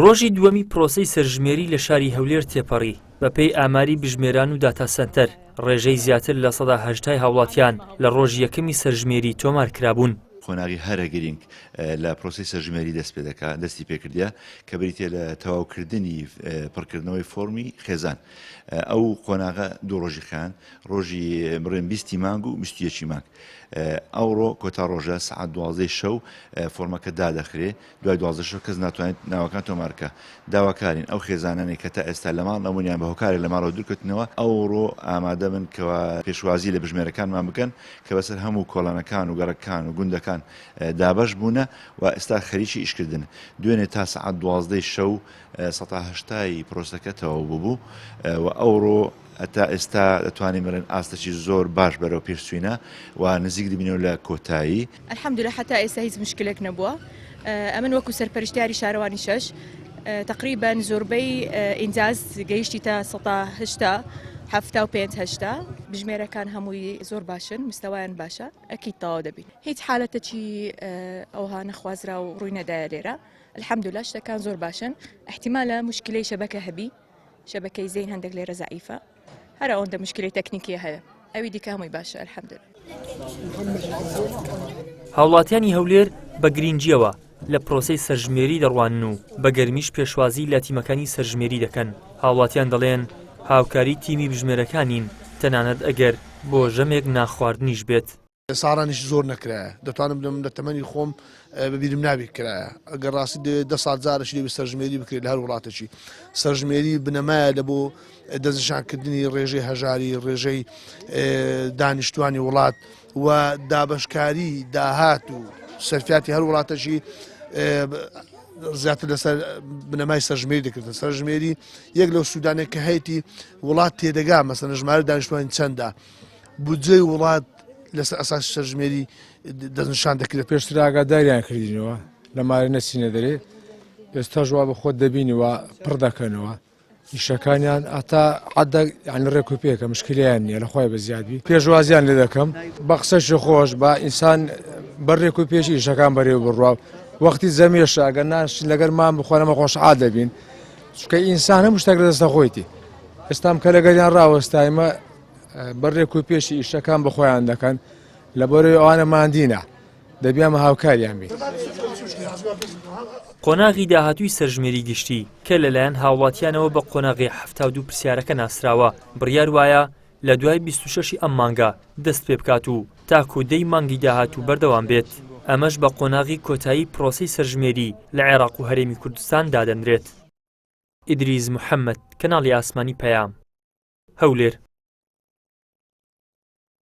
ڕۆژی دووەمی پرۆسەی سەرژمێری لە شاری هەولێر تێپەڕی بەپێی ئاماری بژمێران و داتا سەنتەر ڕێژەی زیاتر لە 180 هاوڵاتیان لە ڕۆژی یەکەمی سەرژمێری تۆمار کرابوون. خۆناغی هەرە گرنگ لە پرۆسی سەرژمێری دەستی پێکردە کە بریتێ لە تەواوکردنی پڕکردنەوەی فۆرمی خێزان. ئەو قۆناغە دوو ڕۆژی خان ڕۆژی بڕێن 20 مانگ و 21 مانگ. ئەوڕۆ کۆتا ڕۆژە سعات 12 شەو فۆرمەکە دادەخرێ دوای 12 شەو کەس ناتوانێت ناوەکان تۆمارکە. داواکارین ئەو خێزانانی کە تا ئێستا لە ماڵ نەبوونیان بە هۆکارێک لە ماڵەوە دوورکەوتنەوە ئەوڕۆ ئامادە بن کەوا پێشوازی لە بژمێرەکانمان بکەن کە بەسەر هەموو کۆڵانەکان و گەڕەکان و گوندەکان دابەش بوونە و ئێستا خەریکی ئیشکردن. دوێنێ تا سعات 12 شەو 180 پرۆسەکە تەواو بوو و ئەوڕۆ تا ئێستا دەتوانین بڵێن ئاستەی زۆر باش بەرەو پێشچوینە و نزیک دەبینەوە لە کۆتایی. الحەمدولە حتا ئێستا هیچ مشکلێک نەبووە. ئەمن وەکو سەرپەرشتیاری شارەوانی 6 تقریبا زۆربەی ئینجاز گەیشتی تا 75-80 بژمێرەکان هەمووی زۆر باشن، مستەوایان باشە، ئەکی تەواو دەبین. هیچ حالەتێکی ئەوها نەخوازرا و ڕووی نەدایە لێرە. الحەمدولە شتەکان زۆر باشن. احتیمالە مشکلەی شەبەکە هەبی، شەبەکەی زەین هەندێک لێرە زەعیفە. هەر ئەوەندە مشکلەی تەکنیکی هەیە. ئەوی دیکە هەمووی باشە الحەمدولە. هاوڵاتیانی هەولێر بە گرنگیەوە لە پرۆسەی سەرژمێری دەڕوانن و بە گەرمیش پێشوازی لە تیمەکانی سەرژمێری دەکەن. هاوڵاتیان دەڵێن هاوکاری تیمی بژمێرەکانین تەنانەت ئەگەر بۆ ژەمێک ناخواردنیش بێت. ساڕانیش زۆر نەکرایە، دەتوانم بڵێم لە تەمەنی خۆم بەبیرم نابی کرایە. ئەگەر ڕاستی 10 ساڵ جارەشی لێ سەرژمێری بکرێت لە هەر وڵاتێکی. سەرژمێری بنەمایە لە بۆ دەستنیشانکردنی ڕێژەی هەژاری، ڕێژەی دانیشتوانی وڵات و دابەشکاری داهات و سەرفیاتی هەر وڵاتەشی زیاتر لەسەر بنەمای سەرژمێری دەکردن. سەرژمێری یەک لەو سوودانێک کە هەیەی وڵات تێدەگا مەسەڵەن ژمارە دانیشتوانی چەندە بودجەی وڵات لەسەر ئەساسی سەرژمێری دەستنیشان دەکرێت. پێشتر ئاگاداریان کردینەوە لە مارە نەچینە دەرێ، ئێستا ژوا بە خۆت دەبینیوە پڕ دەکەنەوە ئیشەکانیان ئاتا عەدە یعنی ڕێک و پێکە مشکلیان نییە لەخوای بە زیادبی پێشوازیان لێ دەکەم بە قسەشی خۆش بە ئینسان بەڕێک و پێشی ئیشەکان بەرێو بڕوا وەختی زەمێشە ئەگەر ناشین لەگەر مام بخۆنەمە خۆشحال دەبین چونکە ئینسان هەموو شتێک لەدەستە خۆیتی. ئێستام کە لەگەریان ڕاوەستایمە بەڕێک و پێشی ئیشەکان بەخۆیان دەکەن لە بەرەوەی ئەوانە ماندینە دەبیامە هاوکاریان بین. قۆناغی داهاتووی سەرژمێری گشتی کە لەلایەن هاوڵاتیانەوە بە قۆناغی 72 پرسیارەکە ناسراوە بڕیار وایە لە دوای 26 ئەم مانگە دەست پێ بکات و تاکو دەی مانگی داهاتوو بەردەوام بێت. ئەمەش بە قۆناغی کۆتایی پرۆسەی سەرژمێری لە عێراق و هەرێمی کوردستان دادەنرێت. ئیدریس محەممەد، کەناڵی ئاسمانی پەیام، هەولێر.